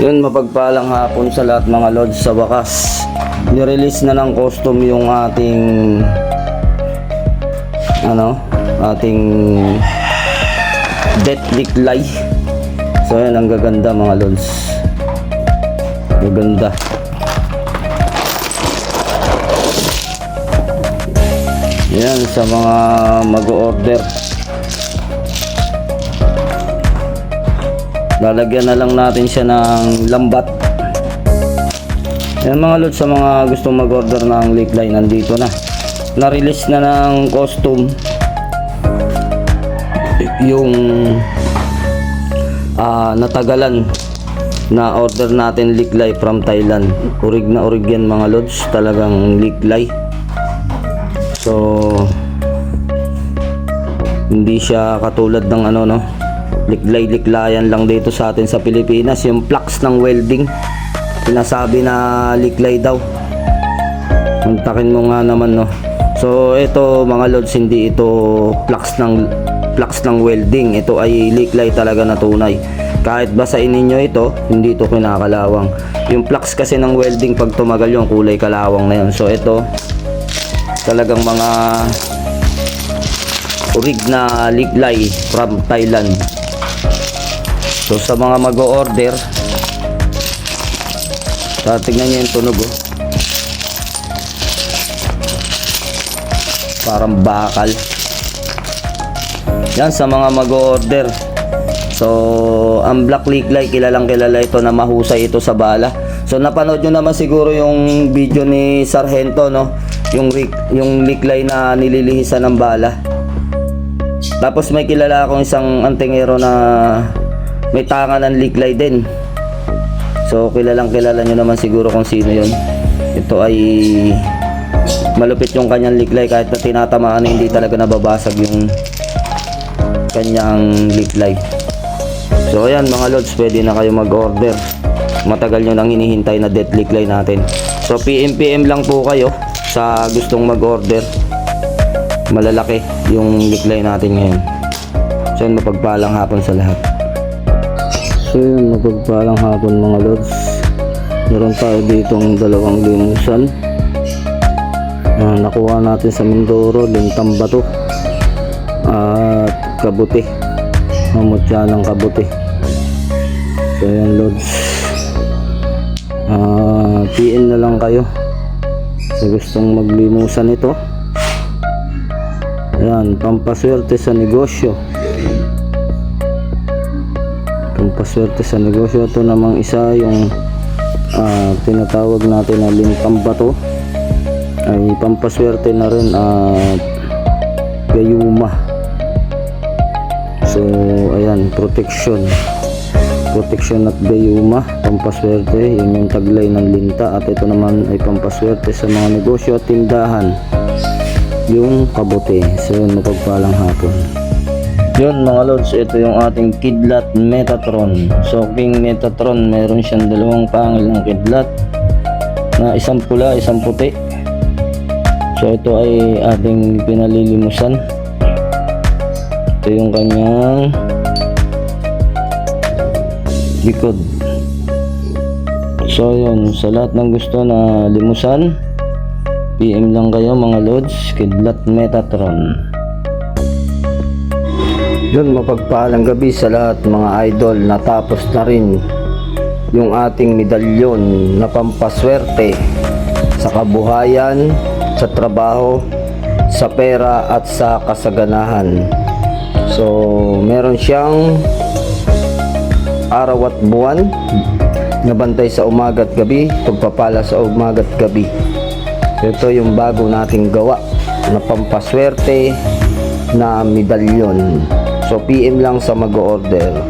Yun, mapagpalang hapon sa lahat mga lods. Sa wakas, nirelease na ng custom yung ating ating death liklay. So yan, ang gaganda mga lods, gaganda. Yan, sa mga mag-order, lalagyan na lang natin siya ng lambat. Yan mga lods, sa mga gustong mag-order ng liklay, nandito na. Na-release na ng custom yung natagalan na order natin liklay from Thailand. Urig na urig yan mga lods, talagang liklay. So hindi siya katulad ng liklay-liklayan lang dito sa atin sa Pilipinas, yung flux ng welding. Sinasabi na liklay daw. Kontakin mo nga naman, no. So ito mga lods, hindi ito flux ng welding. Ito ay liklay talaga na tunay. Kahit basain ninyo ito, hindi ito kinakalawang. Yung flux kasi ng welding, pag tumagal yung kulay kalawang na yun. So ito talagang mga urig na liklay from Thailand. So sa mga mag-o-order, tignan nyo yung tunog, oh. Parang bakal. Yan, sa mga mag-o-order. So ang black liklay, kilalang kilala ito na mahusay ito sa bala. So napanood nyo naman siguro yung video ni Sargento, no? Yung liklay na nililihisan ng bala. Tapos may kilala akong isang antingero na may tanga ng liklay din. So kilalang kilala nyo naman siguro kung sino yun. Ito ay malupit yung kanyang liklay, kahit na tinatamaan, hindi talaga nababasag yung kanyang liklay. So ayan mga lods, pwede na kayo mag-order. Matagal nyo nang hinihintay na death liklay natin. So PM lang po kayo sa gustong mag-order. Malalaki yung liklay natin ngayon. So yun, mapagpalang hapon sa lahat. So yun, mapagpalang hapon mga lods. Meron tayo ditong dalawang limusan. Nakuha natin sa Mindoro, Lintang Bato at Kabuti, mamutya ng Kabuti. So yan lods, PM na lang kayo sa gustong maglimusan ito. Ayan, pampaswerte sa negosyo. Pampaswerte sa negosyo. Ito namang isa, yung tinatawag natin na Lintang Bato, ay pampaswerte na rin at gayuma. So ayan, protection at gayuma, pampaswerte. Yun yung taglay ng linta. At ito naman ay pampaswerte sa mga negosyo at tindahan, yung Kabuti. So yun, mapagpalang hapon. Yun mga lods, ito yung ating kidlat Metatron. So King Metatron, meron siyang dalawang pangil ng kidlat, na isang pula, isang puti. So ito ay ating pinalilimusan. Ito yung kanyang likod. So yun, sa lahat ng gusto na limusan, PM lang kayo mga lods, kidlat Metatron. Yun, mapagpalang gabi sa lahat mga idol. Natapos na rin yung ating medalyon na pampaswerte sa kabuhayan, sa trabaho, sa pera at sa kasaganahan. So meron siyang araw at buwan, nabantay sa umaga at gabi, pagpapala sa umaga at gabi. Ito yung bago nating gawa na pampaswerte na medalyon. So PM lang sa mag-order.